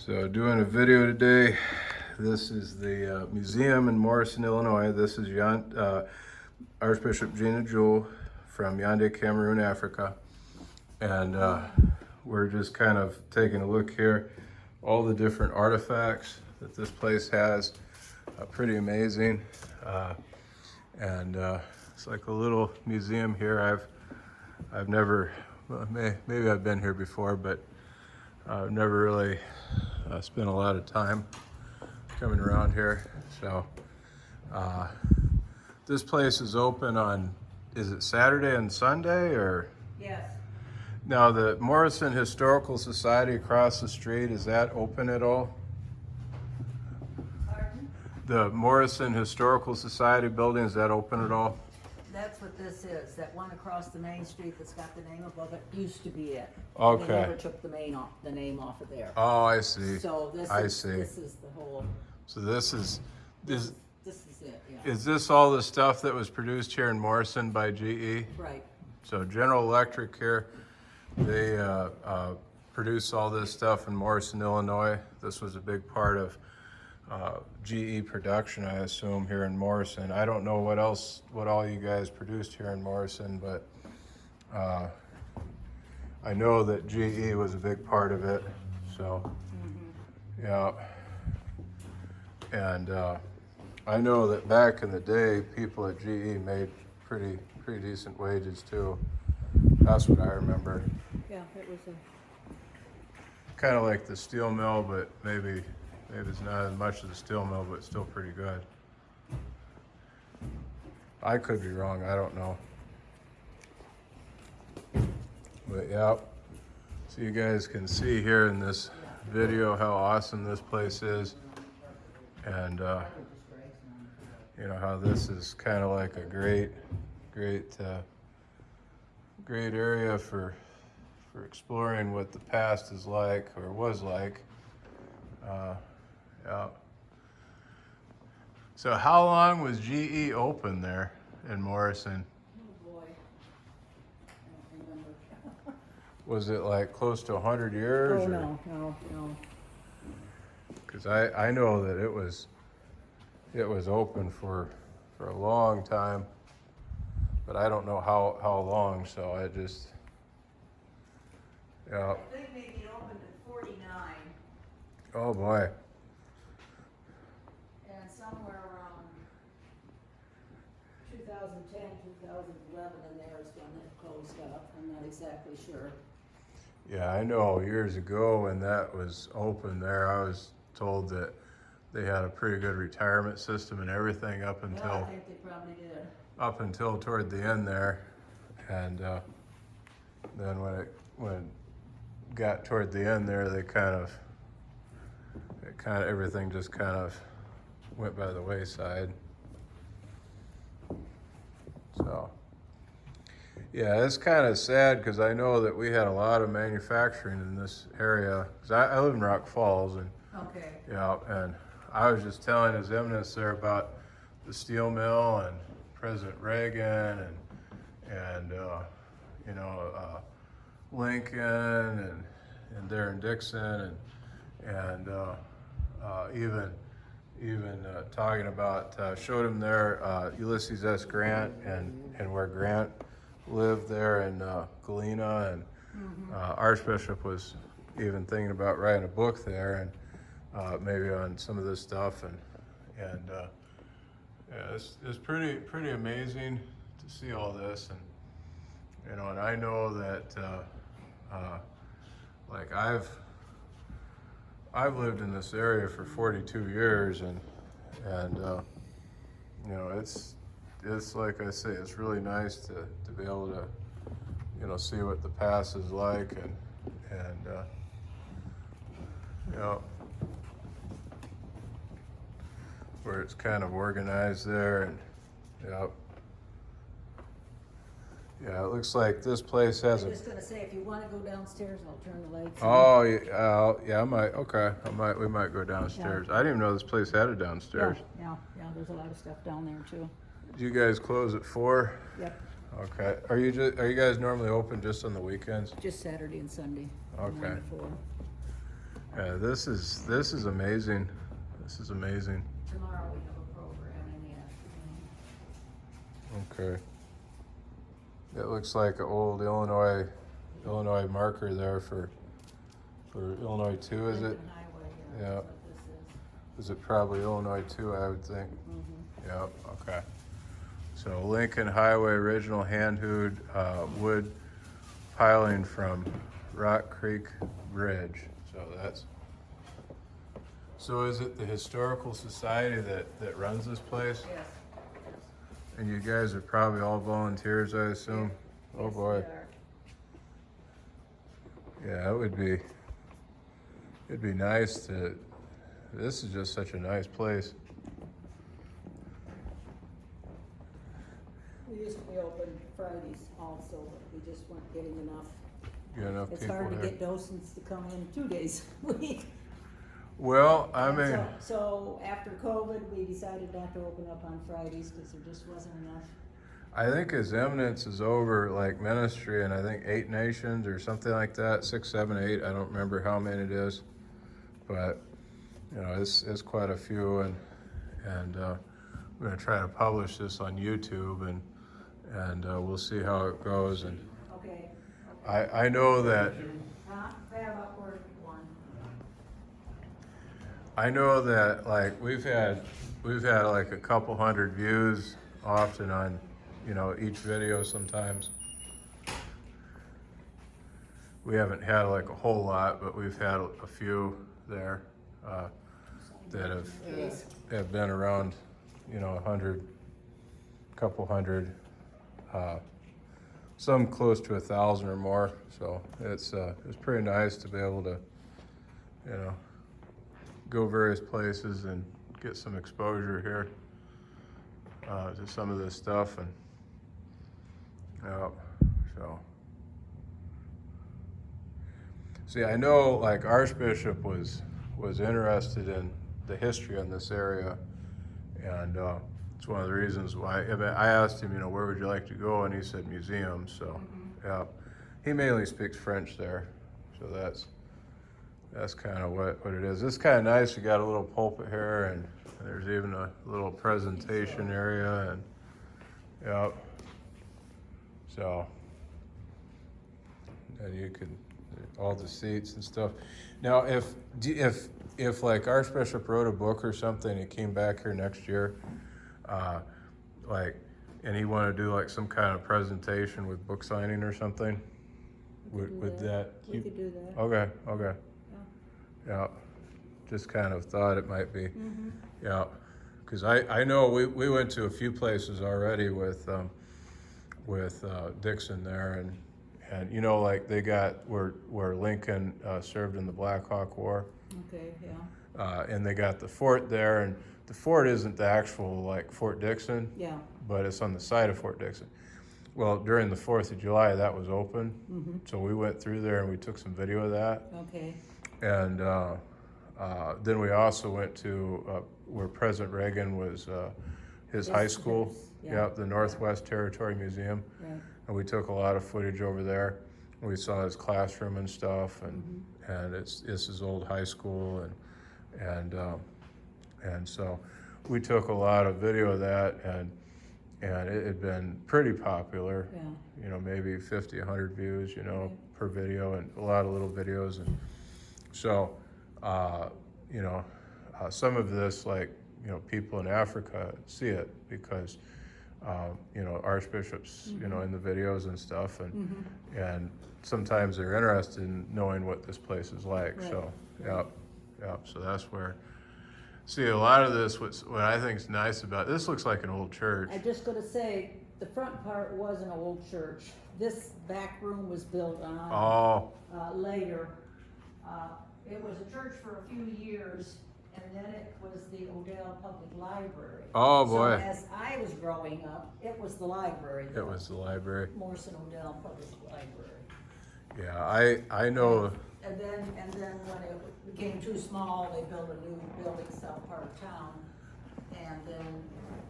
So doing a video today. This is the museum in Morrison, Illinois. This is Archbishop Gina Jewel from Yaoundé, Cameroon, Africa. And we're just kind of taking a look here. All the different artifacts that this place has, pretty amazing. It's like a little museum here. I've never, well, maybe I've been here before, but I've never really spent a lot of time coming around here. So this place is open on, is it Saturday and Sunday, or? Yes. Now the Morrison Historical Society across the street, is that open at all? Pardon? The Morrison Historical Society building, is that open at all? That's what this is. That one across the main street that's got the name above it used to be it. Okay. They never took the name off of there. Oh, I see. So this is the whole. So this is This is it. Yeah. is this all the stuff that was produced here in Morrison by GE? Right. So General Electric here, they produce all this stuff in Morrison, Illinois. This was a big part of GE production, I assume, here in Morrison. I don't know what all you guys produced here in Morrison, but I know that GE was a big part of it. So, yeah. And I know that back in the day, people at GE made pretty decent wages too. That's what I remember. Yeah, it was a. Kind of like the steel mill, but maybe it's not as much as the steel mill, but still pretty good. I could be wrong, I don't know. But yeah, so you guys can see here in this video how awesome this place is. And you know how this is kind of like a great area for exploring what the past is like, or was like. Yeah. So how long was GE open there in Morrison? Oh boy. I don't remember. Was it like close to 100 years? Oh, or? no. Because I know that it was open for a long time, but I don't know how long. So I just, yeah. I think maybe it opened at 49. Oh boy. And somewhere around 2010, 2011 in there is when it closed up. I'm not exactly sure. Yeah, I know years ago when that was open there, I was told that they had a pretty good retirement system and everything up Yeah, I until think they probably did. toward the end there. And then when it got toward the end there, they everything just kind of went by the wayside. So yeah, it's kind of sad because I know that we had a lot of manufacturing in this area. 'Cause I live in Rock Falls, and Okay. yeah, and I was just telling His Eminence there about the steel mill and President Reagan and you know, Lincoln and Darren Dixon and even talking about showed him there Ulysses S. Grant and where Grant lived there in Galena, and Archbishop was even thinking about writing a book there, and maybe on some of this stuff, and yeah, it's pretty amazing to see all this, and you know, and I know that like I've lived in this area for 42 years, and you know, it's like I say, it's really nice to be able to, you know, see what the past is like, and you know, where it's kind of organized there, and yeah, it looks like this place has I'm just gonna say, if you want to go downstairs, I'll turn the lights on. Oh, yeah, I might. Okay, we might go downstairs. Yeah. I didn't even know this place had it downstairs. Yeah, there's a lot of stuff down there too. Do you guys close at 4? Yep, Okay. Are you guys normally open just on the weekends? just Saturday and Sunday. from Okay. 1 to 4. Yeah, this is amazing. This is amazing. Tomorrow we have a program in the afternoon. Okay. It looks like an old Illinois marker there for Illinois 2, is it? Lincoln Highway, Yeah. that's what this Is it probably Illinois 2, I would think. is. Yep, okay. So Lincoln Highway, original hand-hewed wood piling from Rock Creek Bridge. So is it the Historical Society that runs this place? Yes. And you guys are probably all volunteers, I assume? Oh Yes, boy. we are. Yeah, it'd be nice this is just such a nice place. We used to be open Fridays also, but we just weren't getting enough. You got enough It's people hard to here? get docents to come in 2 days a week. Well, I And mean, So after COVID, we decided not to open up on Fridays because there just wasn't enough. I think his eminence is over like ministry and I think 8 nations or something like that, 6, 7, 8. I don't remember how many it is, but you know, it's quite a few, and we're gonna try to publish this on YouTube, and we'll see how it goes. And Okay. I know that They have upward one. like we've had like a couple hundred views often on, you know, each video. Sometimes we haven't had like a whole lot, but we've had a few there that have been around, you know, 100, couple hundred, some close to 1,000 or more. So it's pretty nice to be able to, you know, go various places and get some exposure here to some of this stuff. And so see, I know like Archbishop was interested in the history in this area, and it's one of the reasons why I asked him, you know, where would you like to go, and he said museums. So yeah, he mainly speaks French there, so that's kind of what it is. It's kind of nice. You got a little pulpit here, and there's even a little presentation area, and yeah. So, and you can, all the seats and stuff. Now, if like Archbishop wrote a book or something, he came back here next year, like, and he wanted to do like some kind of presentation with book signing or something, would that? We could do that. Okay. Yeah, just kind of thought it might be. Yeah, because I know we went to a few places already with Dixon there, and you know, like they got where Lincoln served in the Black Hawk War. Okay, yeah. And they got the fort there, and the fort isn't the actual like Fort Dixon, Yeah. but it's on the side of Fort Dixon. Well, during the 4th of July, that was open, so we went through there and we took some video of that. Okay. And then we also went to where President Reagan was, his high school, yeah. the Northwest Territory Museum. Right. And we took a lot of footage over there. We saw his classroom and stuff, and it's his old high school, and so we took a lot of video of that, and it had been pretty popular. Yeah. You know, maybe 50, 100 views, you know, per video, and a lot of little videos. And so, you know, some of this, like, you know, people in Africa see it because, you know, archbishops, you know, in the videos and stuff, and sometimes they're interested in knowing what this place is like. Right. So, yeah. So that's where. See, a lot of this, what I think is nice about this, looks like an old church. I'm just gonna say, the front part was an old church. This back room was built on Oh, later. It was a church for a few years, and then it was the Odell Public Library. oh boy, So as I was growing up, it was the library. it was the library. Morrison Odell Public Library. Yeah, I know. And then when it became too small, they built a new building south part of town. And then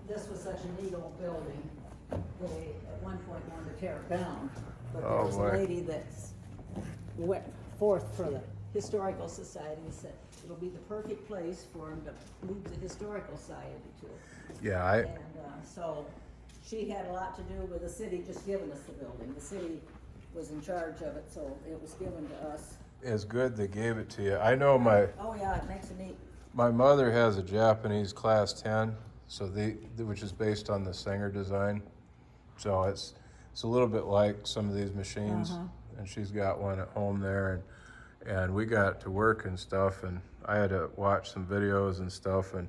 this was such a neat old building, they at one point wanted to tear it down. But there Oh, was boy. a lady that went forth for the Historical Society. He said it'll be the perfect place for him to move the Historical Society to. Yeah, And so she had a lot to do with the city just giving us the building. The city was in charge of it, so it was given to us. it's good they gave it to you. I know my Oh yeah, it makes it neat. my mother has a Japanese class 10, so which is based on the Sanger design. So it's a little bit like some of these machines, and she's got one at home there, and we got to work and stuff, and I had to watch some videos and stuff and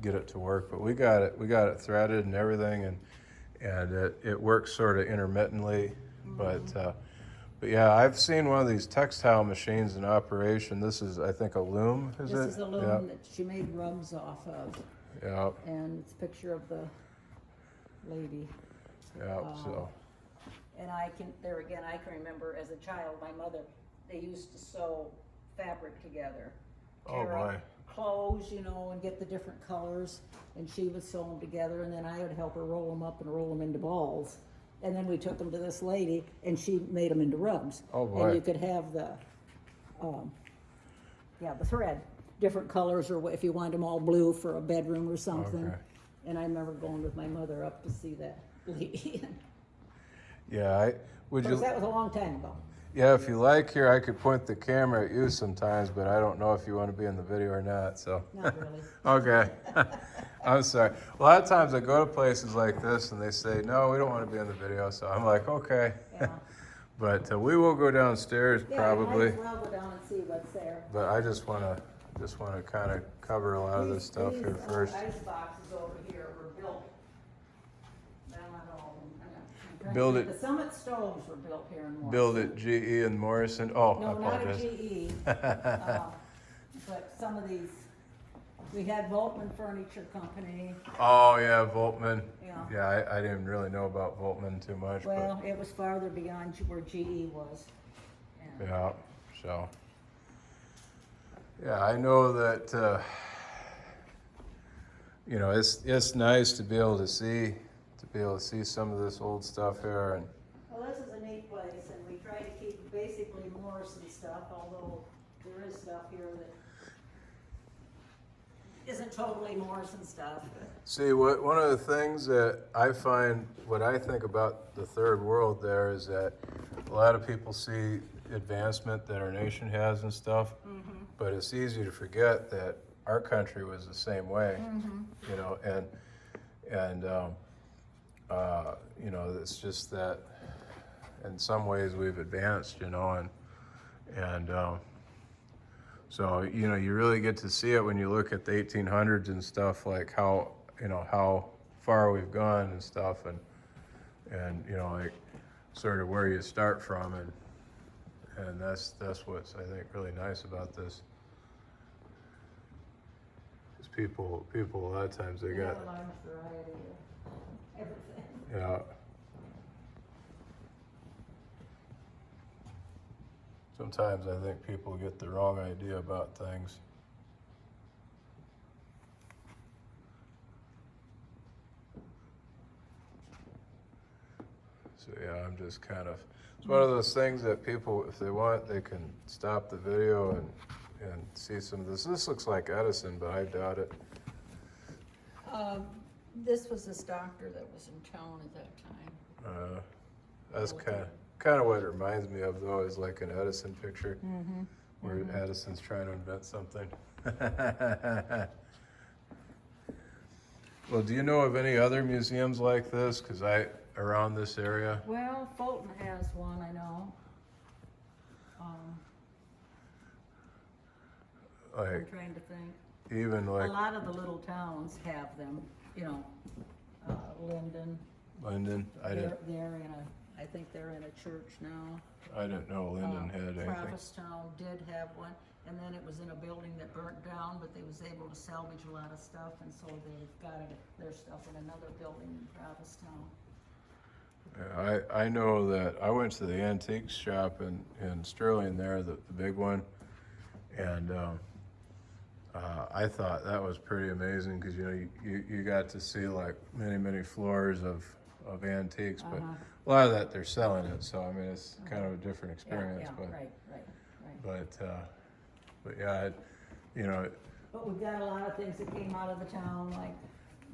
get it to work. But we got it threaded and everything, and it works sort of intermittently, but yeah, I've seen one of these textile machines in operation. This is, I think, a loom, is it? This is a loom that she made rugs off of, Yeah, and it's a picture of the lady. yeah, so, And I can remember as a child, my mother, they used to sew fabric together. oh Tear boy. up clothes, you know, and get the different colors, and she would sew them together, and then I would help her roll them up and roll them into balls. And then we took them to this lady, and she made them into rugs. Oh, boy. And you could have the thread, different colors, or if you wanted them all blue for a bedroom or something. Okay. And I remember going with my mother up to see that lady. Yeah, Of course, that was a long time ago. yeah, if you like here, I could point the camera at you sometimes, but I don't know if you want to be in the video or not, so. Not really. Okay. I'm sorry. A lot of times I go to places like this and they say, no, we don't want to be in the video, so I'm like, okay. Yeah. But we will go downstairs probably, Yeah, you might as well go down and see what's there. but I just want to kind of cover a lot of this stuff here These first. ice boxes over here were built. Well, not all of them. I'm trying to Build think. it- The Summit stoves were built here in Morrison. Build it GE and Morrison. Oh, I No, not a apologize. GE. But some of these, we had Voltman Furniture Company. Oh, yeah, Voltman. Yeah. Yeah, I didn't really know about Voltman too much, but Well, it was farther beyond where GE was. And yeah, so. Yeah, I know that, you know, it's nice to be able to see some of this old stuff here, and Well, this is a neat place, and we try to keep basically Morrison stuff, although there is stuff here that isn't totally Morrison stuff. see, one of the things that I find, what I think about the third world there is that a lot of people see advancement that our nation has and stuff, but it's easy to forget that our country was the same way, you know, and you know, it's just that in some ways we've advanced, you know, and so, you know, you really get to see it when you look at the 1800s and stuff, like how, you know, how far we've gone and stuff, and you know, like sort of where you start from, and that's what's, I think, really nice about this. Is people a lot of times they We got, have a large variety of everything. yeah. Sometimes I think people get the wrong idea about things. So yeah, I'm just kind of, it's one of those things that people, if they want, they can stop the video and see some of this. This looks like Edison, but I doubt it. This was this doctor that was in town at that time. That's kind of what it reminds me of, though, is like an Edison picture, where Edison's trying to invent something. Well, do you know of any other museums like this? Because around this area? Well, Fulton has one, I know. I'm Like, trying to think. even A like lot of the little towns have them, you know, Linden. Linden? They're in I think they're in a church now. I didn't know Linden had anything. Travistown did have one, and then it was in a building that burnt down, but they was able to salvage a lot of stuff, and so they've got their stuff in another building in Travistown. Yeah, I know that I went to the antiques shop in Sterling there, the big one, and I thought that was pretty amazing because, you know, you got to see like many floors of antiques, but a lot of that they're selling it, so I mean it's kind of a different experience. Yeah, But right. but yeah, you know, But we've got a lot of things that came out of the town, like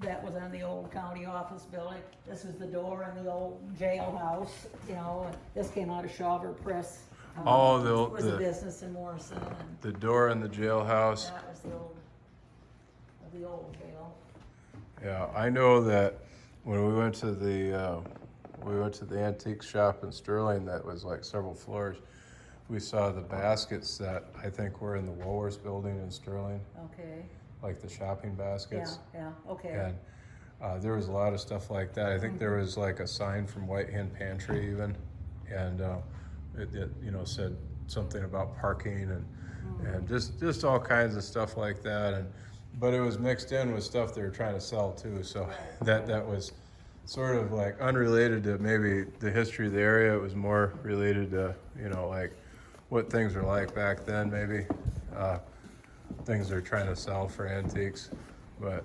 that was on the old county office building. This was the door in the old jailhouse, you know, and this came out of Shawver Press. Oh, It was a business in Morrison, and the door in the jailhouse. that was the old jail. Yeah, I know that when we went to the antique shop in Sterling that was like several floors, we saw the baskets that I think were in the Woolworths building in Sterling, Okay, like the shopping baskets. yeah, okay. And there was a lot of stuff like that. I think there was like a sign from White Hen Pantry even, and it you know said something about parking and just all kinds of stuff like that. And but it was mixed in with stuff they were trying to sell too. So that was sort of like unrelated to maybe the history of the area. It was more related to, you know, like what things were like back then, maybe things they're trying to sell for antiques. But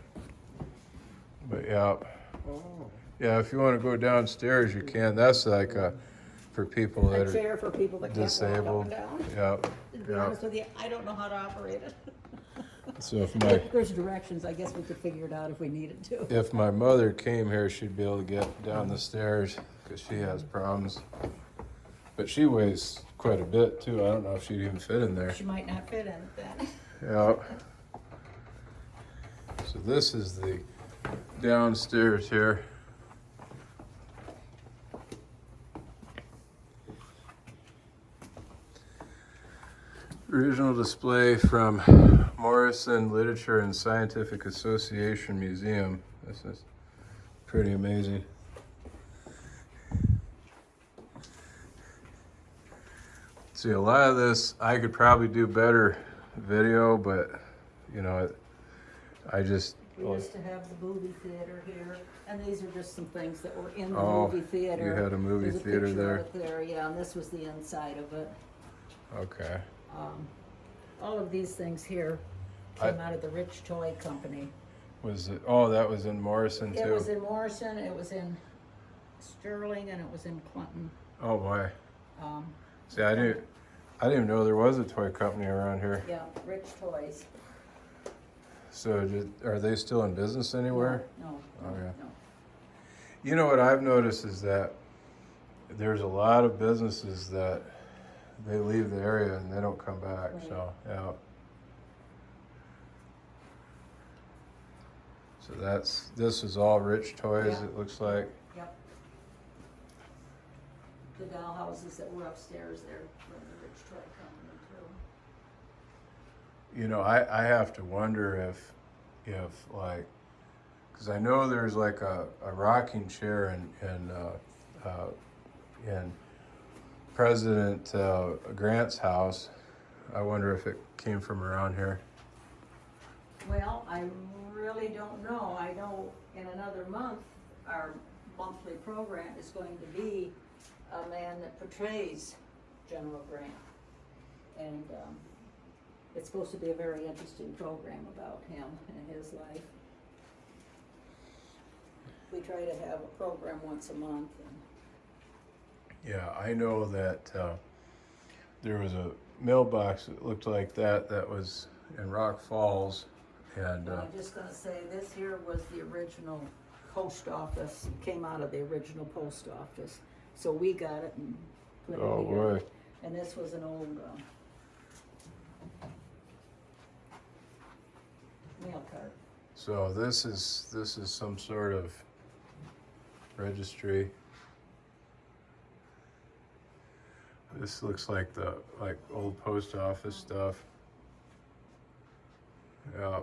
yeah, yeah. If you want to go downstairs, you can. That's like for people that A are chair for people that can't walk up disabled. and down. Yeah, To be yeah. honest with you, I don't know how to operate it. So if There's directions, I guess we could figure it out if we needed to. my mother came here, she'd be able to get down the stairs because she has problems. But she weighs quite a bit too. I don't know if she'd even fit in there. She might not fit in it then. Yeah. So this is the downstairs here. Original display from Morrison Literature and Scientific Association Museum. This is pretty amazing. See, a lot of this I could probably do better video, but you know, I just We used to have the movie theater here, and these are just some things that were in the Oh, movie theater. you had a movie There's theater picture there. of it there, yeah, and this was the inside of it. okay. All of these things here came out of the Rich Toy Company. Was it? Oh, that was in Morrison too. It was in Morrison, it was in Sterling, and it was in Clinton. Oh boy. Um, See, I didn't even know there was a toy company around here. yeah, Rich Toys. So, are they still in business anywhere? No, Oh, yeah. no. You know what I've noticed is that there's a lot of businesses that they leave the area and they don't come back. Right. So, yeah. So this is all Rich Toys. Yeah. It looks like. Yep. The doll houses that were upstairs there from the Rich Toy Company too. You know, I have to wonder if like, because I know there's like a rocking chair in President Grant's house. I wonder if it came from around here. Well, I really don't know. I know in another month, our monthly program is going to be a man that portrays General Grant. And it's supposed to be a very interesting program about him and his life. We try to have a program once a month. And Yeah, I know that there was a mailbox that looked like that was in Rock Falls, and I'm just gonna say, this here was the original post office, came out of the original post office. So we got it and put it here. oh boy, And this was an old mail cart. so this is some sort of registry. This looks like the old post office stuff. Yeah.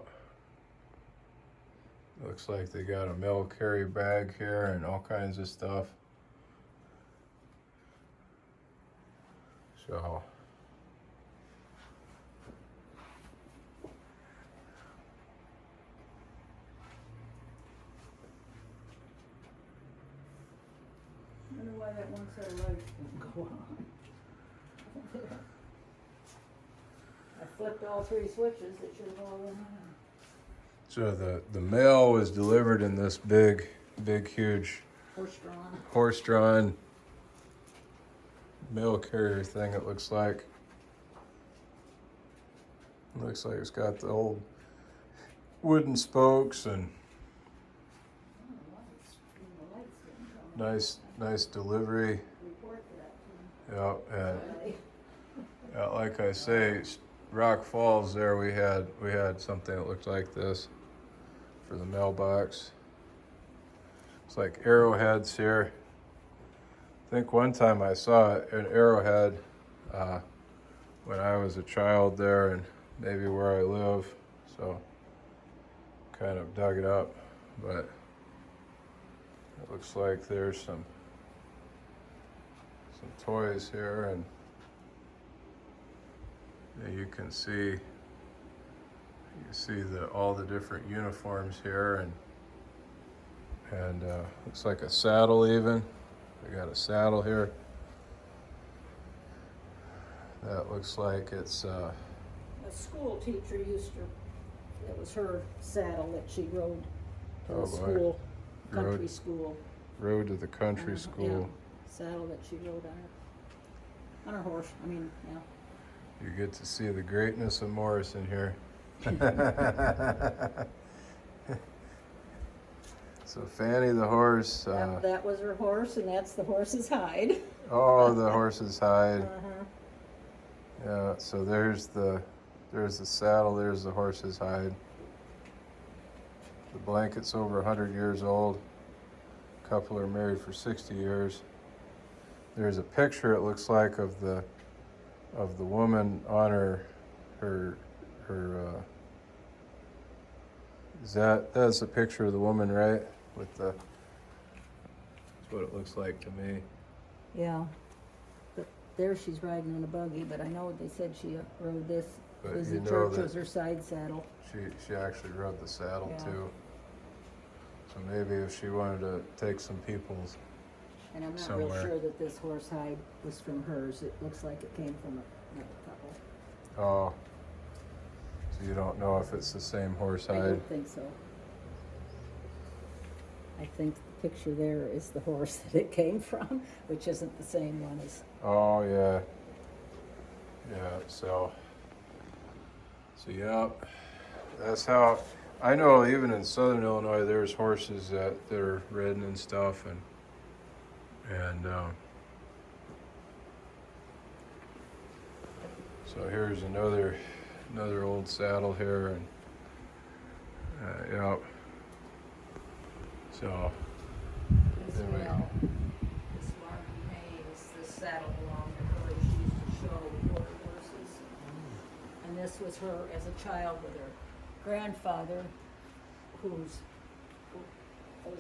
Looks like they got a mail carry bag here and all kinds of stuff. So I wonder why that one set of lights didn't go on. I flipped all three switches, it should have all went on. So the mail was delivered in this big, huge Horse-drawn. horse-drawn mail carrier thing, it looks like. Looks like it's got the old wooden spokes and nice delivery. Yeah, and yeah, like I say, Rock Falls there we had something that looked like this for the mailbox. It's like arrowheads here. I think one time I saw an arrowhead when I was a child there and maybe where I live, so kind of dug it up, but it looks like there's some toys here, and you can see all the different uniforms here, and looks like a saddle even. We got a saddle here. That looks like it's A school teacher it was her saddle that she rode to Oh, the boy. school, country Rode. school. road to the country school. Yeah, saddle that she rode on her horse, yeah. You get to see the greatness of Morrison here. So Fanny the horse. That was her horse, and that's the horse's hide. Oh, the horse's hide. Uh-huh. Yeah. So there's the saddle. There's the horse's hide. The blanket's over 100 years old. A couple are married for 60 years. There's a picture, it looks like, of the woman on her that's a picture of the woman, right? With that's what it looks like to me. Yeah, but there she's riding in a buggy, but I know they said she rode this. But Lizzie you know Church that was her side saddle. she actually rode the saddle Yeah. too. So maybe if she wanted to take some people's, And I'm not somewhere. real sure that this horse hide was from hers. It looks like it came from another couple. oh, so you don't know if it's the same horse I hide. don't think so. I think the picture there is the horse that it came from, which isn't the same one as. Oh yeah, so yeah, that's how I know. Even in southern Illinois, there's horses that are ridden and stuff, and so here's another old saddle here, and yeah. So there we go. This Margie Hayes, this saddle belonged to her. She used to show quarter horses. And this was her as a child with her grandfather, who was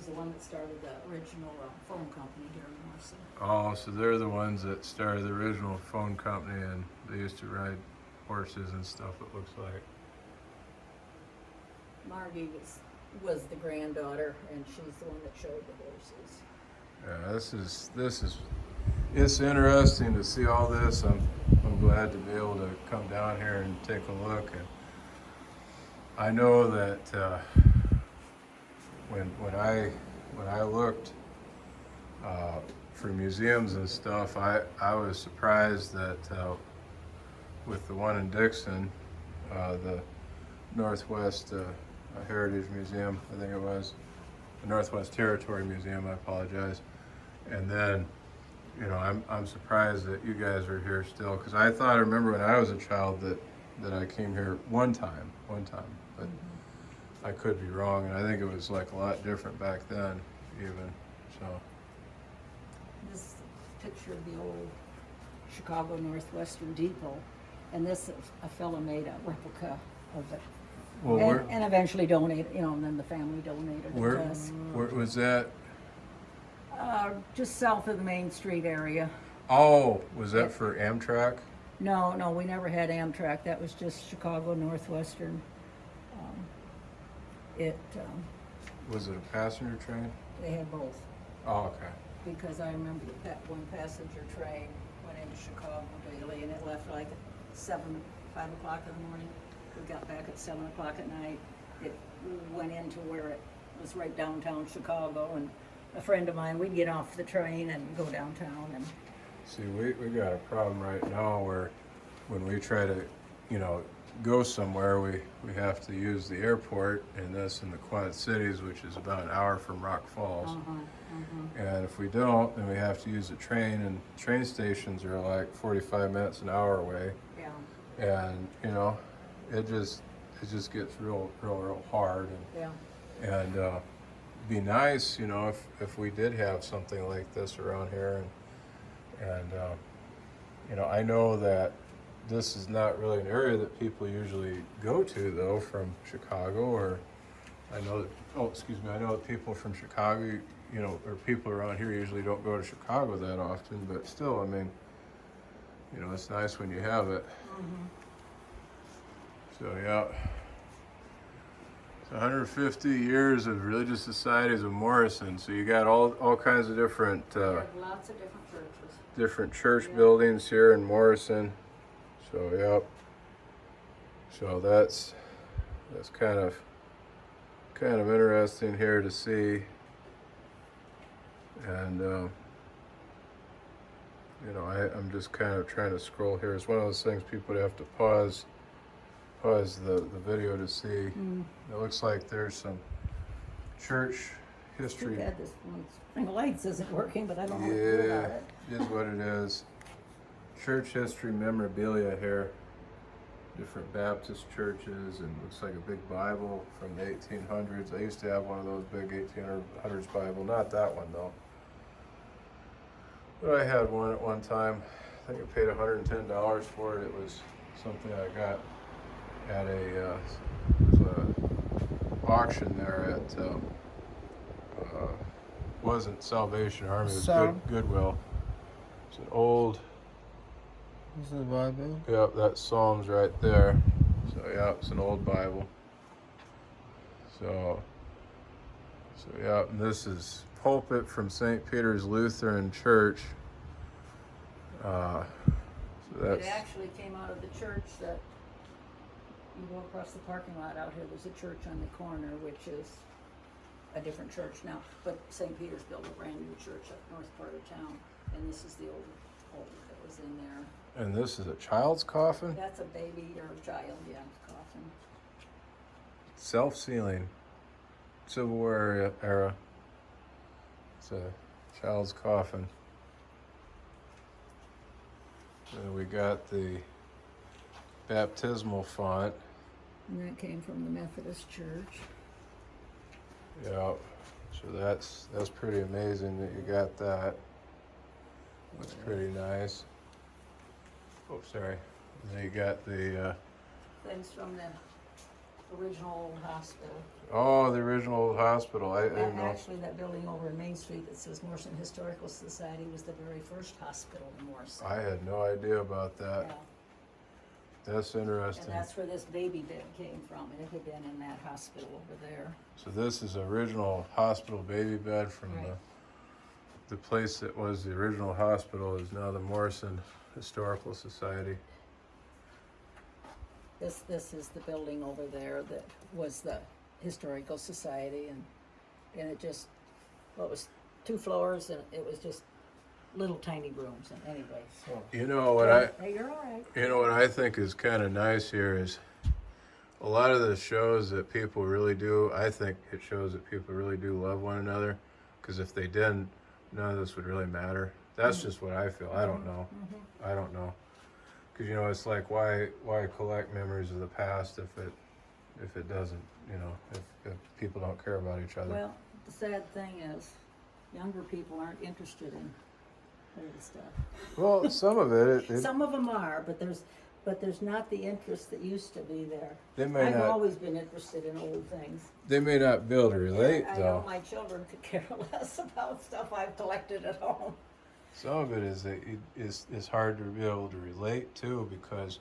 the one that started the original phone company here in Morrison. Oh, so they're the ones that started the original phone company, and they used to ride horses and stuff, it looks like. Margie was the granddaughter, and she's the one that showed the horses. Yeah, it's interesting to see all this. I'm glad to be able to come down here and take a look. And I know that when I looked for museums and stuff, I was surprised that with the one in Dixon, the Northwest Heritage Museum, I think it was, the Northwest Territory Museum, I apologize. And then, I'm surprised that you guys are here still, because I remember when I was a child that I came here one time, but I could be wrong, and I think it was like a lot different back then, even, so. This picture of the old Chicago Northwestern Depot, and this, a fellow made a replica of it. Well, And eventually donated, and then the family donated it to us. where was that? Just south of the Main Street area. Oh, was that for Amtrak? No, we never had Amtrak. That was just Chicago Northwestern. Was it a passenger train? They had both, Oh, okay. because I remember one passenger train went into Chicago daily, and it left like at 5 o'clock in the morning. We got back at 7 o'clock at night. It went into where it was right downtown Chicago, and a friend of mine, we'd get off the train and go downtown, and See, we got a problem right now where when we try to, go somewhere, we have to use the airport, and this in the Quad Cities, which is about an hour from Rock Falls. And if we don't, then we have to use a train, and train stations are like 45 minutes, an hour away. Yeah, And you know, it just gets real hard. And be nice, you know, if we did have something like this around here. And you know, I know that this is not really an area that people usually go to, though, from Chicago. Or I know that, I know that people from Chicago, you know, or people around here usually don't go to Chicago that often, but still, I mean, you know, it's nice when you have it. So yeah, it's 150 years of religious societies of Morrison. So you got all kinds of different we have lots of different churches. church buildings here in Morrison. So yep. So that's kind of interesting here to see. And you know, I'm just kind of trying to scroll here. It's one of those things people would have to pause the video to see. It looks like there's some church history. Too bad this one string of lights isn't working, but I don't know what to do Yeah, about it. it is what it is. Church history memorabilia here. Different Baptist churches, and looks like a big Bible from the 1800s. I used to have one of those big 1800s Bible, not that one though. But I had one at one time. I think I paid $110 for it. It was something I got at a auction there at wasn't Salvation Army, it was Goodwill. It's an old. This is the Bible. Yep, that's Psalms right there. So yeah, it's an old Bible. So yeah, and this is pulpit from St. Peter's Lutheran Church. So that's. It actually came out of the church that you go across the parking lot out here. There's a church on the corner, which is a different church now. But St. Peter's built a brand new church up north part of town, and this is the old that was in there. And this is a child's coffin? That's a baby or a child, yeah, coffin. Self-sealing. Civil War era. It's a child's coffin. And we got the baptismal font. And that came from the Methodist Church. Yeah. So that's pretty amazing that you got that. Looks pretty nice. Oh, sorry. And then you got the Things from the original old hospital. oh, the original old hospital. I didn't know. Actually, that building over in Main Street that says Morrison Historical Society was the very first hospital in Morrison. I had no idea about that. Yeah. That's interesting. And that's where this baby bed came from. It had been in that hospital over there. So this is original hospital baby bed from Right. the place that was the original hospital is now the Morrison Historical Society. This is the building over there that was the Historical Society, and it just, well, it was 2 floors, and it was just little tiny rooms, and anyway, so. You know what Hey, you're all right. You know what I think is kind of nice here is a lot of the shows that people really do. I think it shows that people really do love one another, because if they didn't, none of this would really matter. That's just what I feel. I don't know. I don't know, because you know it's like why collect memories of the past if it doesn't, you know, if people don't care about each other. Well, the sad thing is, younger people aren't interested in old stuff. Well, some of it Some of them are, but there's not the interest that used to be there. they may I've not always been interested in old things. they may not be able to relate I though. know my children could care less about stuff I've collected at home. Some of it is that it's hard to be able to relate to, because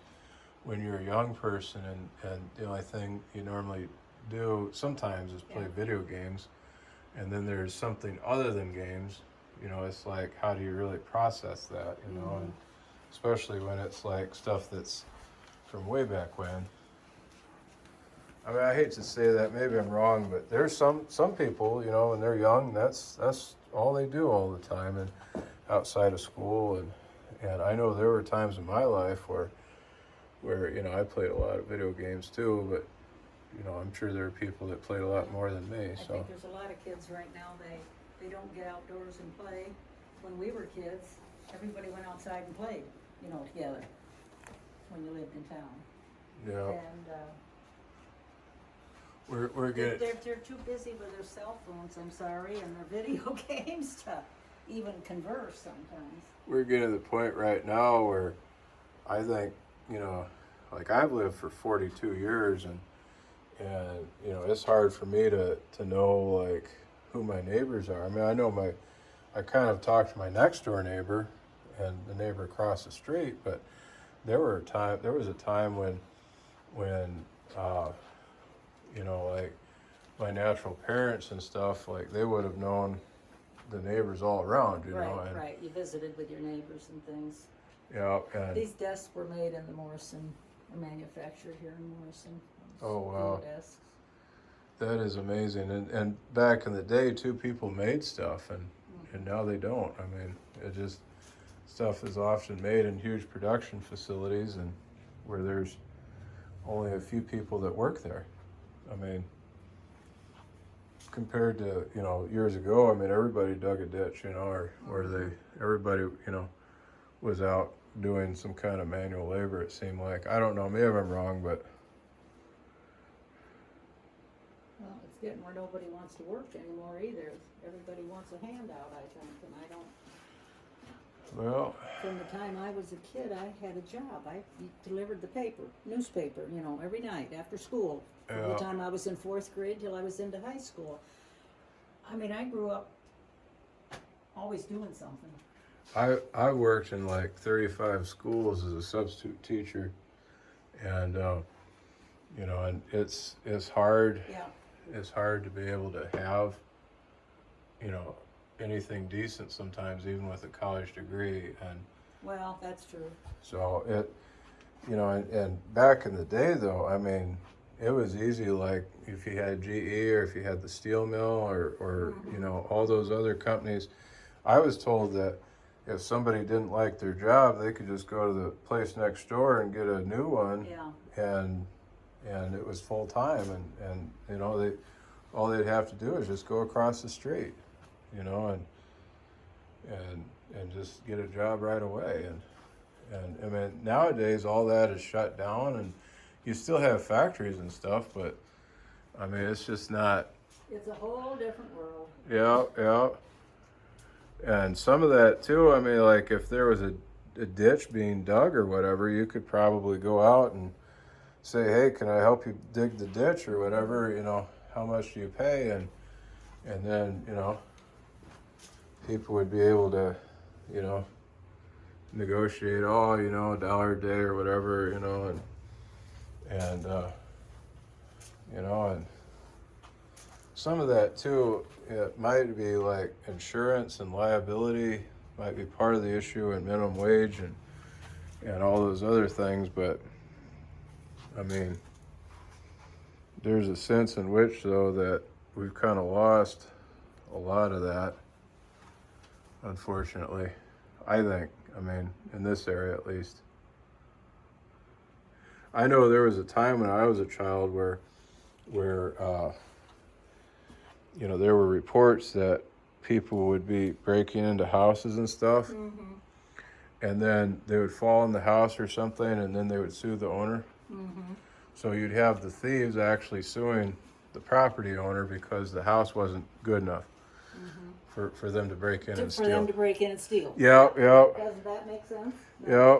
when you're a young person and the only thing you normally do sometimes is play video games, and then there's something other than games, you know, it's like, how do you really process that, you know, and especially when it's like stuff that's from way back when. I mean, I hate to say that, maybe I'm wrong, but there's some people, you know, when they're young, that's all they do all the time, and outside of school, and I know there were times in my life where where, you know, I played a lot of video games too, but, you know, I'm sure there are people that played a lot more than me, I so. think there's a lot of kids right now, they don't get outdoors and play. When we were kids, everybody went outside and played, you know, together, when you lived in town. Yeah, And, we're getting, they're too busy with their cell phones, I'm sorry, and their video games to even converse sometimes. we're getting to the point right now where I think, you know, like I've lived for 42 years and you know, it's hard for me to know like who my neighbors are. I mean, I kind of talked to my next door neighbor and the neighbor across the street, but there was a time when you know, like my natural parents and stuff, like they would have known the neighbors all around, you know. Right, And, right, you visited with your neighbors and things. yeah, and These desks were made in the Morrison, or manufactured here in Morrison. Oh, wow. Steel desks. that is amazing. And back in the day too, people made stuff and now they don't. I mean, it just, stuff is often made in huge production facilities and where there's only a few people that work there. I mean, compared to, you know, years ago, I mean, everybody dug a ditch, you know, or everybody, you know, was out doing some kind of manual labor, it seemed like. I don't know, maybe I'm wrong, but Well, it's getting where nobody wants to work anymore either. Everybody wants a handout, I think, and I don't. well, From the time I was a kid, I had a job. I delivered the newspaper, you know, every night after school. From the Yeah. time I was in 4th grade till I was into high school. I mean, I grew up always doing something. I worked in like 35 schools as a substitute teacher, and you know, and it's hard. Yeah. It's hard to be able to have, you know, anything decent sometimes, even with a college degree, and Well, that's true. so it, you know, and back in the day though, I mean, it was easy. Like if you had GE or if you had the steel mill or you know, all those other companies, I was told that if somebody didn't like their job, they could just go to the place next door and get a new one, Yeah. and it was full time, and you know, all they'd have to do is just go across the street, you know, and just get a job right away, and I mean, nowadays all that is shut down, and you still have factories and stuff, but I mean, it's just not. It's a whole different world. Yeah. And some of that too, I mean, like if there was a ditch being dug or whatever, you could probably go out and say, hey, can I help you dig the ditch or whatever, you know, how much do you pay? And then, you know, people would be able to, you know, negotiate, oh, you know, $1 a day or whatever, you know, and you know, and some of that too, it might be like insurance and liability might be part of the issue, and minimum wage and all those other things, but I mean, there's a sense in which though that we've kind of lost a lot of that, unfortunately, I think. I mean, in this area at least. I know there was a time when I was a child where you know, there were reports that people would be breaking into houses and stuff, and then they would fall in the house or something, and then they would sue the owner. So you'd have the thieves actually suing the property owner because the house wasn't good enough for them to break in and For them steal. to break in and steal. Yeah. Doesn't that make sense? Yeah.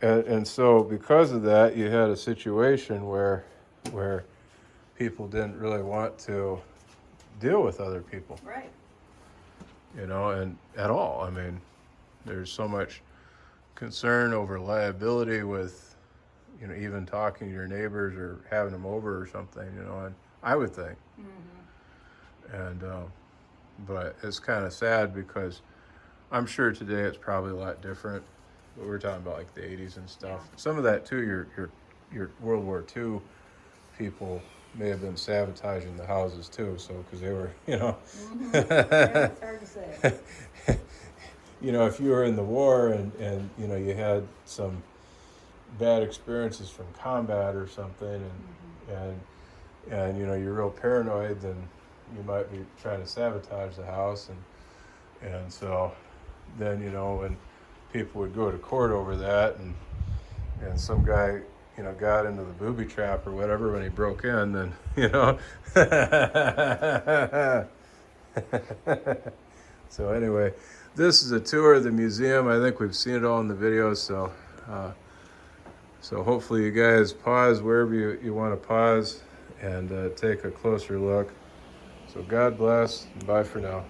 And so because of that, you had a situation where people didn't really want to deal with other people, Right. you know, and at all. I mean, there's so much concern over liability with, you know, even talking to your neighbors or having them over or something, you know, and I would think. And, but it's kind of sad because I'm sure today it's probably a lot different, but we're talking about like the 80s and stuff. Yeah. Some of that too, your World War II people may have been sabotaging the houses too, so because they were, you know, Yeah, it's hard to say. you know, if you were in the war and you know you had some bad experiences from combat or something, and you know, you're real paranoid, then you might be trying to sabotage the house, and so then, you know, when people would go to court over that, and some guy, you know, got into the booby trap or whatever when he broke in, then, you know. So anyway, this is a tour of the museum. I think we've seen it all in the video, so so hopefully you guys pause wherever you want to pause and take a closer look. So God bless, and bye for now.